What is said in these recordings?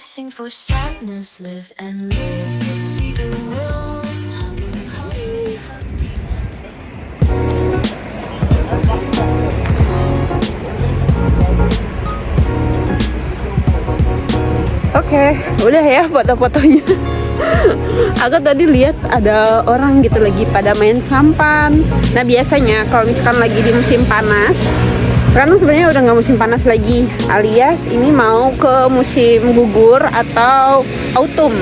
sing for sadness, live and live to see the world. Oke, udah ya foto-fotonya. Aku tadi lihat ada orang gitu lagi pada main sampan. Nah biasanya kalau misalkan lagi di musim panas, sekarang sebenarnya udah nggak musim panas lagi, alias ini mau ke musim gugur atau autumn.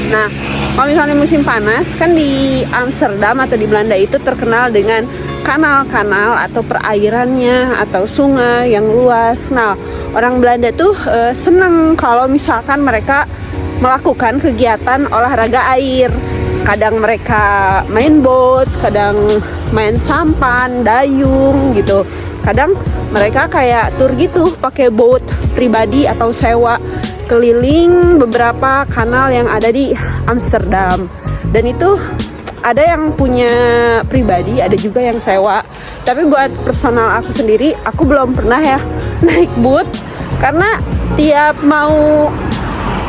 Nah kalau misalnya musim panas kan di Amsterdam atau di Belanda itu terkenal dengan kanal-kanal atau perairannya atau sungai yang luas. Nah orang Belanda tuh seneng kalau misalkan mereka melakukan kegiatan olahraga air. Kadang mereka main boat, kadang main sampan, dayung gitu. Kadang mereka kayak tur gitu, pakai boat pribadi atau sewa keliling beberapa kanal yang ada di Amsterdam. Dan itu ada yang punya pribadi, ada juga yang sewa. Tapi buat personal aku sendiri, aku belum pernah ya naik boat karena tiap mau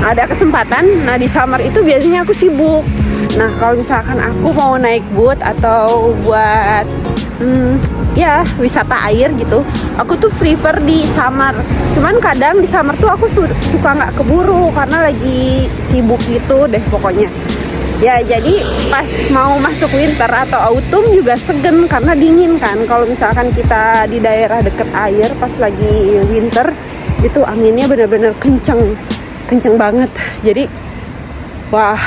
ada kesempatan, nah di summer itu biasanya aku sibuk. Nah kalau misalkan aku mau naik boat atau buat ya wisata air gitu, aku tuh prefer di summer. Cuman kadang di summer tuh aku suka nggak keburu karena lagi sibuk gitu deh pokoknya. Ya jadi pas mau masuk winter atau autumn juga segen karena dingin kan. Kalau misalkan kita di daerah deket air pas lagi winter itu anginnya benar-benar kenceng banget. Jadi wah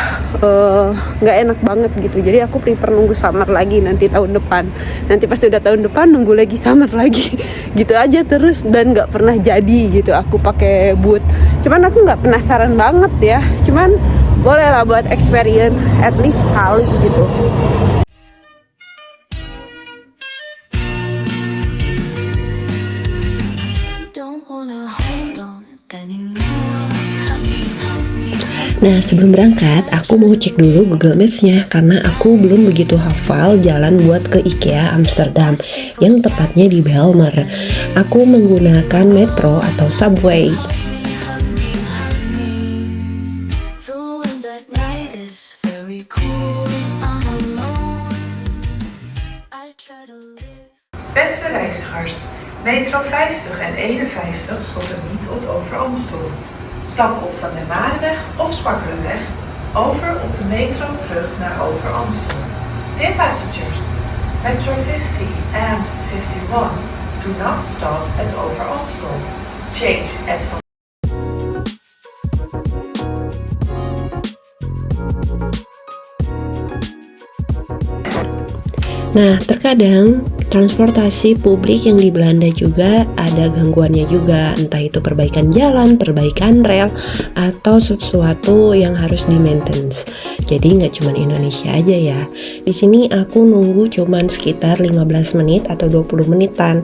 nggak enak banget gitu. Jadi aku prefer nunggu summer lagi nanti tahun depan. Nanti pas udah tahun depan nunggu lagi summer lagi gitu aja terus, dan nggak pernah jadi gitu aku pakai boot. Cuman aku nggak penasaran banget ya. Cuman boleh lah buat experience at least sekali gitu. Don't wanna hold on anymore. Nah sebelum berangkat aku mau cek dulu Google Maps-nya karena aku belum begitu hafal jalan buat ke IKEA Amsterdam yang tepatnya di Belmer. Aku menggunakan metro atau subway. The wind at night is very cool. I'm alone. I try to live. Beste reizigers, metro 50 en 51 stoppen niet op Over Amstel. Stap op van de Marenweg of Spakkelenweg, over op de metro terug naar Over Amstel. Dear passengers, Metro 50 and 51 do not stop at Over Amstel. Change at Van Nah, terkadang transportasi publik yang di Belanda juga ada gangguannya juga, entah itu perbaikan jalan, perbaikan rel, atau sesuatu yang harus di maintenance. Jadi nggak cuma Indonesia aja ya. Di sini aku nunggu cuman sekitar 15 menit atau 20 menitan.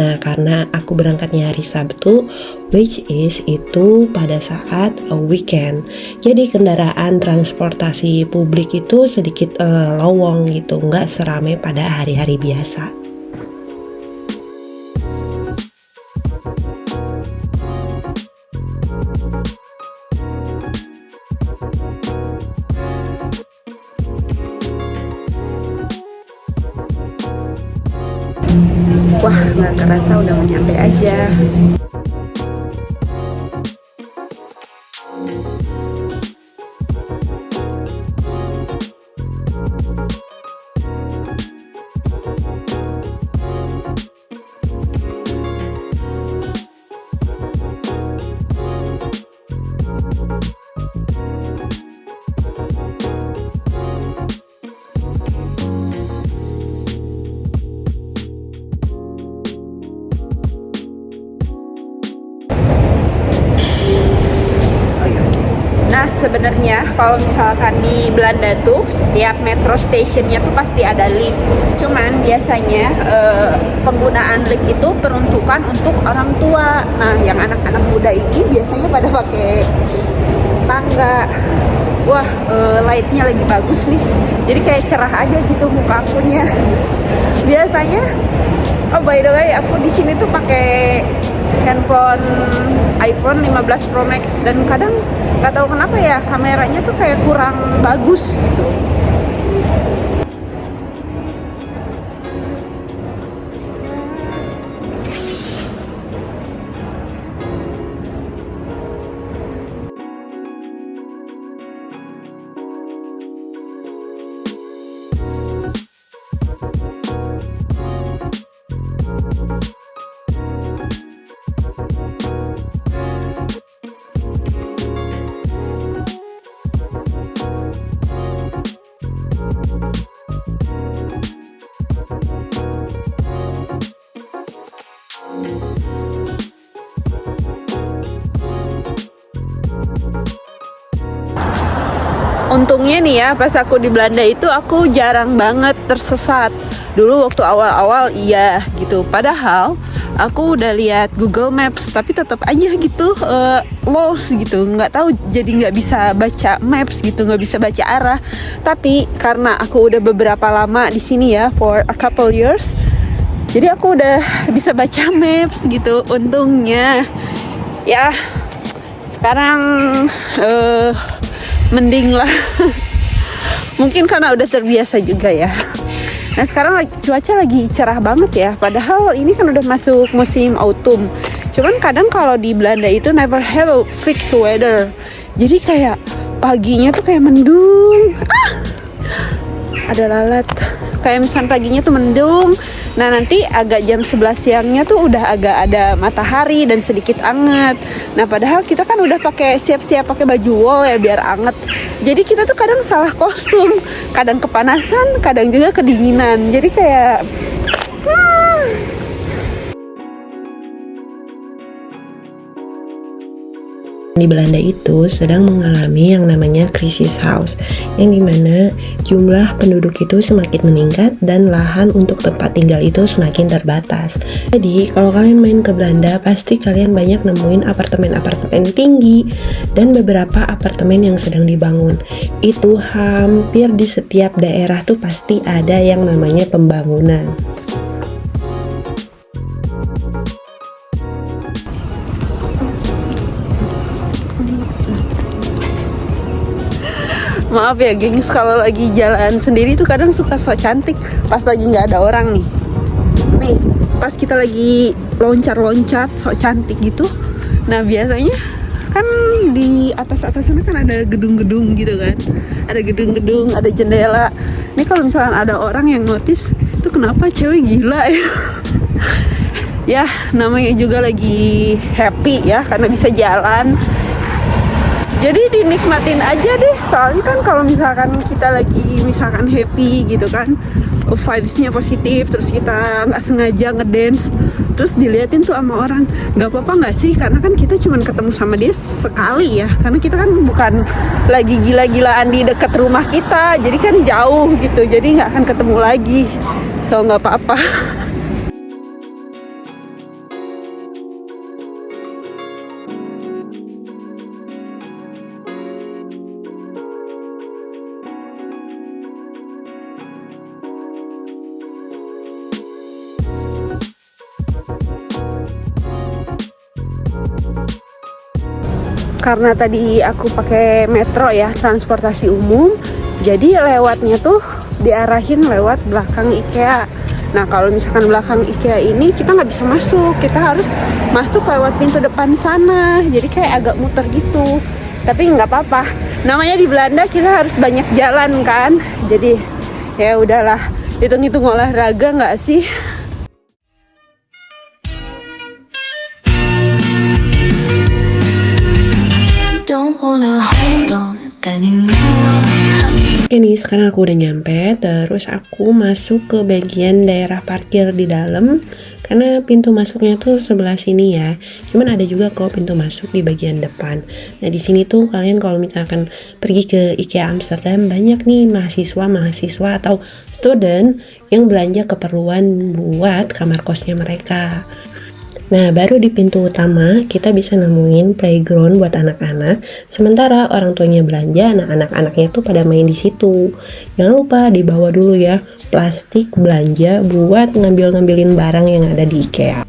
Nah, karena aku berangkatnya hari Sabtu, which is itu pada saat weekend. Jadi kendaraan transportasi publik itu sedikit lowong gitu, nggak serame pada hari-hari biasa. Wah nggak kerasa udah mau nyampe aja. Nah sebenarnya kalau misalkan di Belanda tuh setiap metro stationnya tuh pasti ada lift. Cuman biasanya penggunaan lift itu peruntukan untuk orang tua. Nah yang anak-anak muda ini biasanya pada pakai tangga. Wah lightnya lagi bagus nih. Jadi kayak cerah aja gitu muka akunya. Biasanya, oh by the way aku di sini tuh pakai handphone iPhone 15 Pro Max, dan kadang nggak tahu kenapa ya kameranya tuh kayak kurang bagus gitu. Untungnya nih ya, pas aku di Belanda itu aku jarang banget tersesat. Dulu waktu awal-awal iya gitu. Padahal aku udah lihat Google Maps, tapi tetap aja gitu lost gitu. Nggak tahu, jadi nggak bisa baca maps gitu, nggak bisa baca arah. Tapi karena aku udah beberapa lama di sini ya, for a couple years, jadi aku udah bisa baca maps gitu. Untungnya ya, sekarang mending lah. Mungkin karena udah terbiasa juga ya. Nah sekarang cuaca lagi cerah banget ya. Padahal ini kan udah masuk musim autumn. Cuman kadang kalau di Belanda itu never have a fixed weather. Jadi kayak paginya tuh kayak mendung. Ada lalat. Kayak misalnya paginya tuh mendung. Nah nanti agak jam 11 siangnya tuh udah agak ada matahari dan sedikit anget. Nah padahal kita kan udah pakai siap-siap pakai baju wool ya biar anget. Jadi kita tuh kadang salah kostum, kadang kepanasan, kadang juga kedinginan. Jadi kayak Di Belanda itu sedang mengalami yang namanya krisis house, yang dimana jumlah penduduk itu semakin meningkat dan lahan untuk tempat tinggal itu semakin terbatas. Jadi kalau kalian main ke Belanda, pasti kalian banyak nemuin apartemen-apartemen tinggi dan beberapa apartemen yang sedang dibangun. Itu hampir di setiap daerah tuh pasti ada yang namanya pembangunan. maaf ya gengs, kalau lagi jalan sendiri tuh kadang suka sok cantik pas lagi nggak ada orang nih. Nih pas kita lagi loncat-loncat sok cantik gitu. Nah biasanya kan di atas sana kan ada gedung-gedung gitu kan, ada gedung-gedung, ada jendela. Ini kalau misalkan ada orang yang notice itu, kenapa cewek gila ya. Ya namanya juga lagi happy ya karena bisa jalan. Jadi dinikmatin aja deh. Soalnya kan kalau misalkan kita lagi misalkan happy gitu kan, vibes-nya positif, terus kita nggak sengaja ngedance, terus diliatin tuh sama orang, nggak apa-apa nggak sih? Karena kan kita cuma ketemu sama dia sekali ya. Karena kita kan bukan lagi gila-gilaan di dekat rumah kita, jadi kan jauh gitu. Jadi nggak akan ketemu lagi. So nggak apa-apa. Karena tadi aku pakai metro ya, transportasi umum, jadi lewatnya tuh diarahin lewat belakang IKEA. Nah kalau misalkan belakang IKEA ini kita nggak bisa masuk, kita harus masuk lewat pintu depan sana. Jadi kayak agak muter gitu. Tapi nggak apa-apa. Namanya di Belanda kita harus banyak jalan kan. Jadi ya udahlah, hitung-hitung olahraga nggak sih? Don't wanna hold on anymore. Oke nih, sekarang aku udah nyampe, terus aku masuk ke bagian daerah parkir di dalam, karena pintu masuknya tuh sebelah sini ya. Cuman ada juga kok pintu masuk di bagian depan. Nah di sini tuh kalian kalau misalkan pergi ke IKEA Amsterdam, banyak nih mahasiswa atau student yang belanja keperluan buat kamar kosnya mereka. Nah, baru di pintu utama kita bisa nemuin playground buat anak-anak. Sementara orang tuanya belanja, nah anak-anaknya tuh pada main di situ. Jangan lupa dibawa dulu ya plastik belanja buat ngambil-ngambilin barang yang ada di IKEA.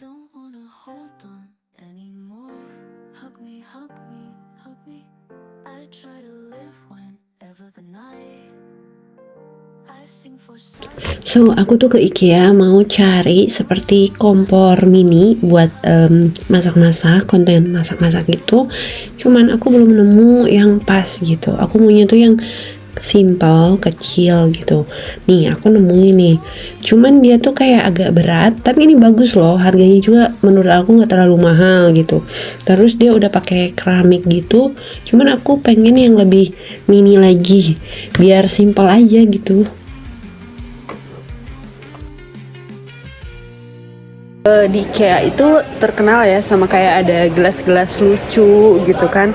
Don't wanna hold on anymore. Hug me, hug me, hug me. I try to live whenever the night. I sing for silence. So, aku tuh ke IKEA mau cari seperti kompor mini buat masak-masak, konten masak-masak gitu. Cuman aku belum nemu yang pas gitu. Aku maunya tuh yang simple, kecil gitu. Nih, aku nemuin nih. Cuman dia tuh kayak agak berat, tapi ini bagus loh. Harganya juga menurut aku nggak terlalu mahal gitu. Terus dia udah pakai keramik gitu. Cuman aku pengen yang lebih mini lagi, biar simple aja gitu. Di IKEA itu terkenal ya sama kayak ada gelas-gelas lucu gitu kan,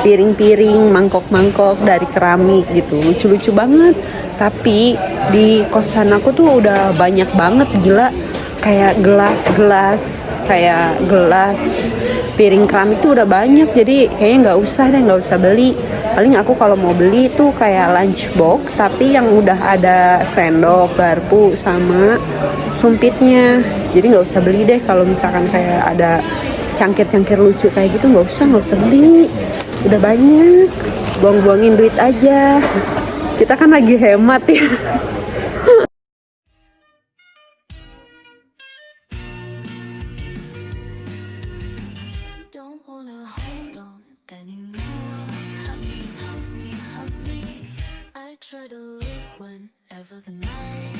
piring-piring, mangkok-mangkok dari keramik gitu, lucu-lucu banget. Tapi di kosan aku tuh udah banyak banget, gila, kayak gelas, piring keramik tuh udah banyak. Jadi kayaknya nggak usah beli. Paling aku kalau mau beli tuh kayak lunchbox, tapi yang udah ada sendok, garpu, sama sumpitnya. Jadi nggak usah beli deh kalau misalkan kayak ada cangkir-cangkir lucu kayak gitu, nggak usah beli. Udah banyak, buang-buangin duit aja. Kita kan lagi hemat ya. Don't wanna hold on anymore. Hug me, hug me, hug me. I try to live whenever the night.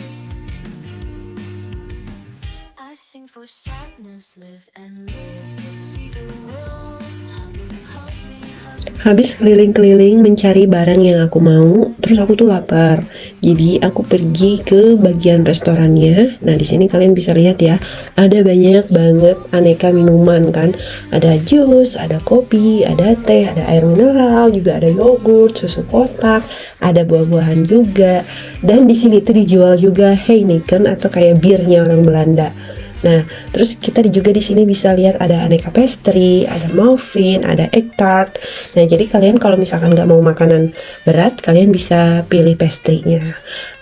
I sing for sadness, live and live to see the world. Hug me, hug me, hug me. Habis keliling-keliling mencari barang yang aku mau, terus aku tuh lapar. Jadi aku pergi ke bagian restorannya. Nah, di sini kalian bisa lihat ya, ada banyak banget aneka minuman kan. Ada jus, ada kopi, ada teh, ada air mineral, juga ada yogurt, susu kotak, ada buah-buahan juga. Dan di sini tuh dijual juga Heineken atau kayak birnya orang Belanda. Nah, terus kita juga di sini bisa lihat ada aneka pastry, ada muffin, ada egg tart. Nah, jadi kalian kalau misalkan nggak mau makanan berat, kalian bisa pilih pastry-nya.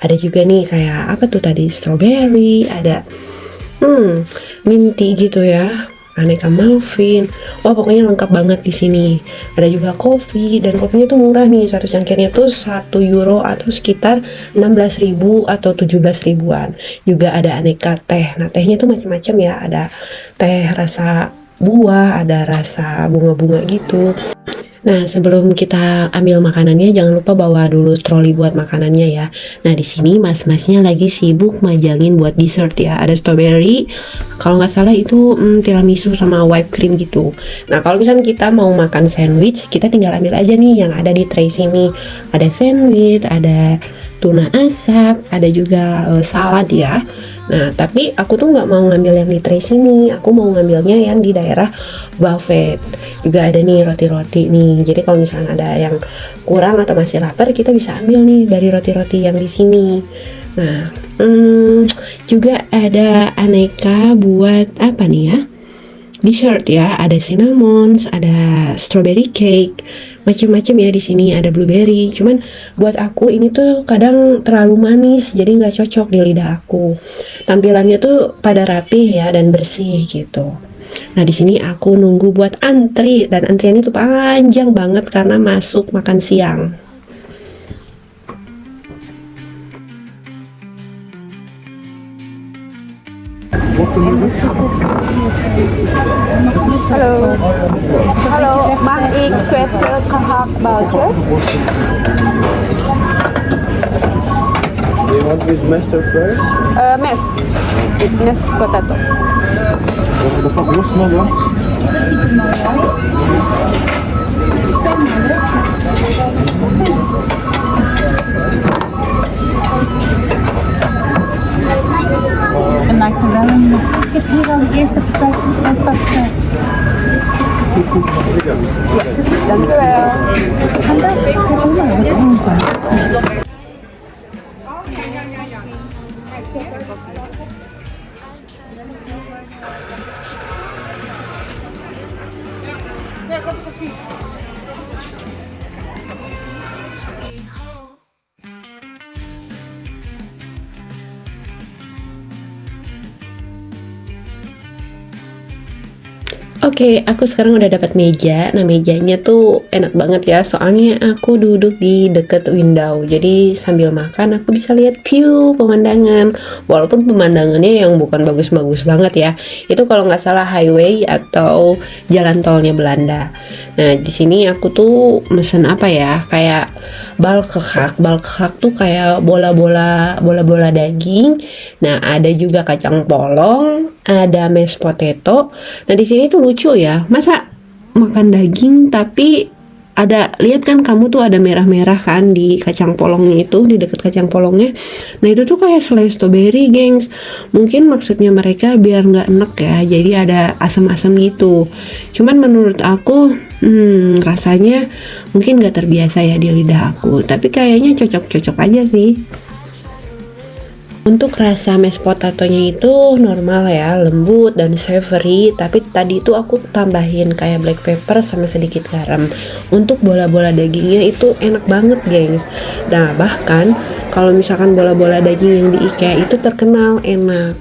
Ada juga nih kayak apa tuh tadi, strawberry, ada minty gitu ya. Aneka muffin. Wah, pokoknya lengkap banget di sini. Ada juga kopi, dan kopinya tuh murah nih. Satu cangkirnya tuh 1 euro atau sekitar 16.000 atau 17 ribuan. Juga ada aneka teh. Nah, tehnya tuh macam-macam ya. Ada teh rasa buah, ada rasa bunga-bunga gitu. Nah, sebelum kita ambil makanannya, jangan lupa bawa dulu troli buat makanannya ya. Nah, di sini mas-masnya lagi sibuk majangin buat dessert ya. Ada strawberry, kalau nggak salah itu tiramisu sama whipped cream gitu. Nah, kalau misalnya kita mau makan sandwich, kita tinggal ambil aja nih yang ada di tray sini. Ada sandwich, ada tuna asap, ada juga salad ya. Nah, tapi aku tuh nggak mau ngambil yang di tray sini, aku mau ngambilnya yang di daerah buffet. Juga ada nih roti-roti nih. Jadi kalau misalnya ada yang kurang atau masih lapar, kita bisa ambil nih dari roti-roti yang di sini. Nah, juga ada aneka buat apa nih ya? Dessert ya, ada cinnamon, ada strawberry cake, macam-macam ya di sini. Ada blueberry. Cuman buat aku ini tuh kadang terlalu manis, jadi nggak cocok di lidah aku. Tampilannya tuh pada rapih ya dan bersih gitu. Nah, di sini aku nunggu buat antri, dan antriannya tuh panjang banget karena masuk makan siang. Hallo, mag ik Zwitser gehaktballetjes? Do you want with mashed or fries? Mes potato. Dat gaat heel snel, ja. En maakt er wel een. Ik heb hier al de eerste patatjes en patat. Dankjewel. En dat is het helemaal wat eten. Oke, aku sekarang udah dapat meja. Nah, mejanya tuh enak banget ya. Soalnya aku duduk di deket window. Jadi sambil makan aku bisa lihat view pemandangan. Walaupun pemandangannya yang bukan bagus-bagus banget ya. Itu kalau nggak salah highway atau jalan tolnya Belanda. Nah, di sini aku tuh mesen apa ya? Kayak balkehak. Balkehak tuh kayak bola-bola daging. Nah, ada juga kacang polong, ada mashed potato. Nah, di sini tuh lucu ya. Masa makan daging tapi lihat kan kamu tuh ada merah-merah kan di kacang polongnya itu, di dekat kacang polongnya. Nah, itu tuh kayak selai strawberry, gengs. Mungkin maksudnya mereka biar nggak enek ya. Jadi ada asam-asam gitu. Cuman menurut aku rasanya mungkin nggak terbiasa ya di lidah aku. Tapi kayaknya cocok-cocok aja sih. Untuk rasa mashed potato-nya itu normal ya, lembut dan savory. Tapi tadi itu aku tambahin kayak black pepper sama sedikit garam. Untuk bola-bola dagingnya itu enak banget, gengs. Nah, bahkan kalau misalkan bola-bola daging yang di IKEA itu terkenal enak.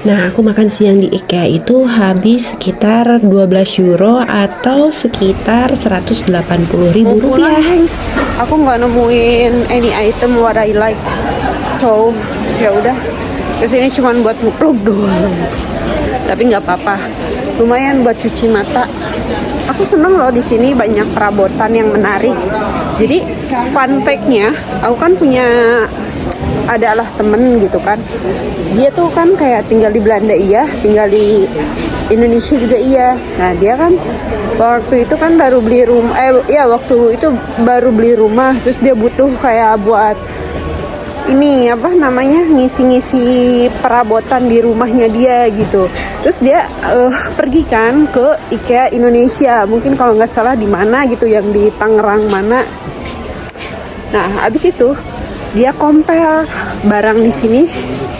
Nah, aku makan siang di IKEA itu habis sekitar 12 euro atau sekitar 180.000 rupiah. Gengs, aku nggak nemuin any item what I like, so ya udah kesini cuman buat ngeplug doang. Tapi nggak apa-apa, lumayan buat cuci mata. Aku seneng loh di sini banyak perabotan yang menarik. Jadi fun fact-nya, aku kan punya adalah temen gitu kan, dia tuh kan kayak tinggal di Belanda iya, tinggal di Indonesia juga iya. Nah, dia kan waktu itu kan baru beli rumah, waktu itu baru beli rumah, terus dia butuh kayak buat ini apa namanya, ngisi-ngisi perabotan di rumahnya dia gitu. Terus dia pergi kan ke IKEA Indonesia, mungkin kalau nggak salah di mana gitu, yang di Tangerang mana. Nah, abis itu dia compare barang di sini,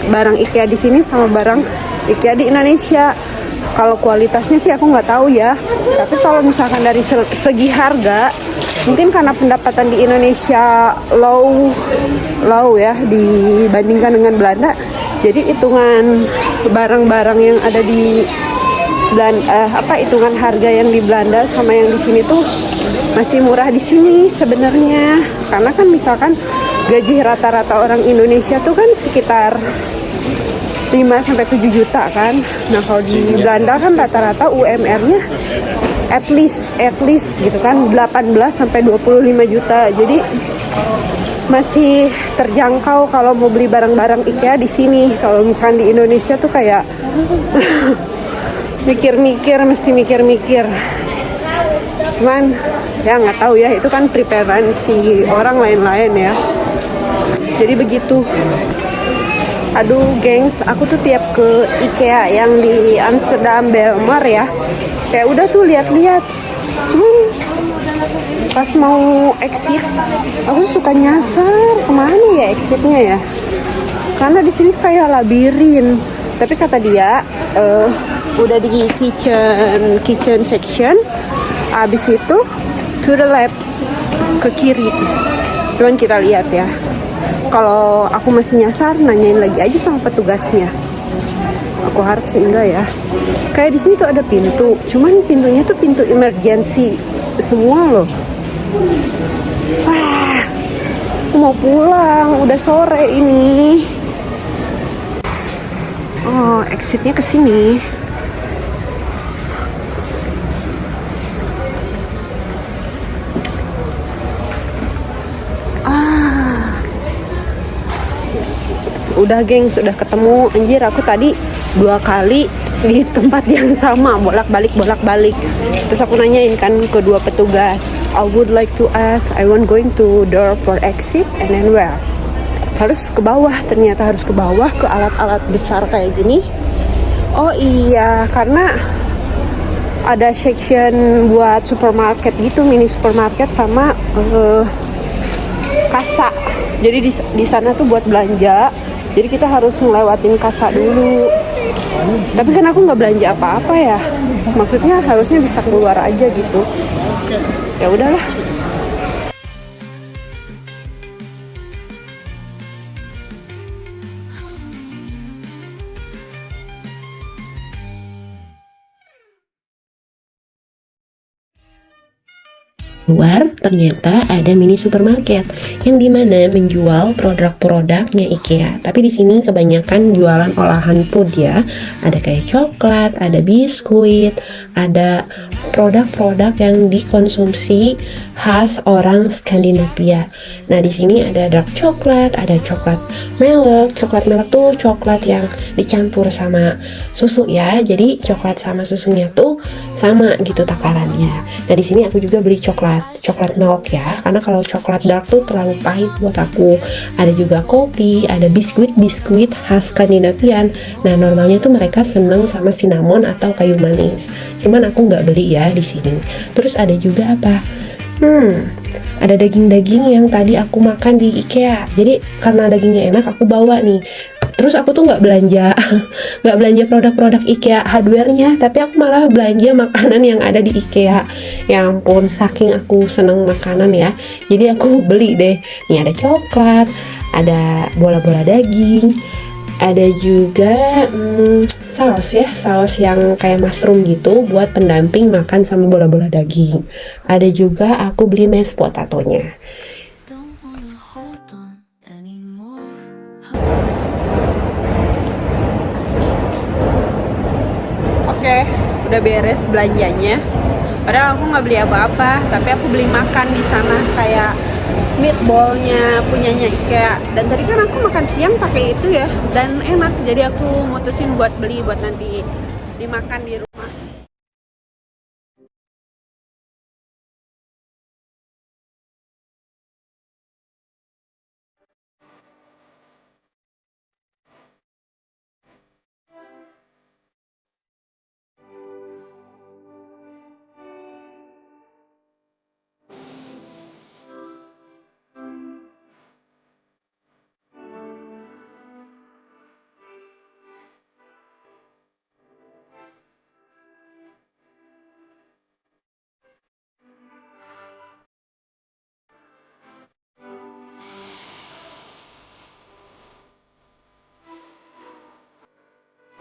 barang IKEA di sini sama barang IKEA di Indonesia. Kalau kualitasnya sih aku nggak tahu ya. Tapi kalau misalkan dari segi harga, mungkin karena pendapatan di Indonesia low ya dibandingkan dengan Belanda. Jadi hitungan barang-barang yang ada di hitungan harga yang di Belanda sama yang di sini tuh masih murah di sini sebenarnya. Karena kan misalkan gaji rata-rata orang Indonesia tuh kan sekitar 5-7 juta kan. Nah, kalau di Belanda kan rata-rata UMR-nya at least gitu kan 18-25 juta. Jadi masih terjangkau kalau mau beli barang-barang IKEA di sini. Kalau misalkan di Indonesia tuh kayak mesti mikir-mikir. Cuman ya nggak tahu ya, itu kan preferensi orang lain-lain ya. Jadi begitu. Aduh, gengs, aku tuh tiap ke IKEA yang di Amsterdam Belmar ya, kayak udah tuh lihat-lihat. Cuman pas mau exit, aku suka nyasar kemana ya exitnya ya. Karena di sini kayak labirin. Tapi kata dia udah di kitchen section. Abis itu to the left, ke kiri. Cuman kita lihat ya. Kalau aku masih nyasar, nanyain lagi aja sama petugasnya. Aku harap sih enggak ya. Kayak di sini tuh ada pintu, cuman pintunya tuh pintu emergency semua loh. Aku mau pulang, udah sore ini. Oh, exitnya ke sini. Udah, gengs, sudah ketemu. Anjir, aku tadi 2 kali di tempat yang sama, bolak-balik. Terus aku nanyain kan ke 2 petugas, I would like to ask, I want going to door for exit and then where? Harus ke bawah, ternyata harus ke bawah, ke alat-alat besar kayak gini. Oh iya, karena ada section buat supermarket gitu, mini supermarket sama kasa. Jadi di sana tuh buat belanja. Jadi kita harus ngelewatin kasa dulu. Tapi kan aku nggak belanja apa-apa ya. Maksudnya harusnya bisa keluar aja gitu. Ya udahlah. Luar ternyata ada mini supermarket yang dimana menjual produk-produknya IKEA. Tapi di sini kebanyakan jualan olahan food ya. Ada kayak coklat, ada biskuit, ada produk-produk yang dikonsumsi khas orang Skandinavia. Nah di sini ada dark coklat, ada coklat melek. Coklat melek tuh coklat yang dicampur sama susu ya. Jadi coklat sama susunya tuh sama gitu takarannya. Nah di sini aku juga beli coklat milk ya, karena kalau coklat dark tuh terlalu pahit buat aku. Ada juga kopi, ada biskuit khas Skandinavian. Nah normalnya tuh mereka seneng sama cinnamon atau kayu manis, cuman aku nggak beli ya di sini. Terus ada juga apa? Ada daging-daging yang tadi aku makan di IKEA. Jadi karena dagingnya enak aku bawa nih. Terus aku tuh nggak belanja produk-produk IKEA hardware-nya, tapi aku malah belanja makanan yang ada di IKEA. Ya ampun, saking aku seneng makanan ya, jadi aku beli deh. Nih ada coklat, ada bola-bola daging, ada juga saus yang kayak mushroom gitu buat pendamping makan sama bola-bola daging. Ada juga aku beli mashed potato-nya. Don't wanna hold on anymore. Oke, udah beres belanjanya. Padahal aku nggak beli apa-apa, tapi aku beli makan di sana kayak meatballnya punyanya IKEA. Dan tadi kan aku makan siang pakai itu ya, dan enak. Jadi aku mutusin buat beli buat nanti dimakan di rumah.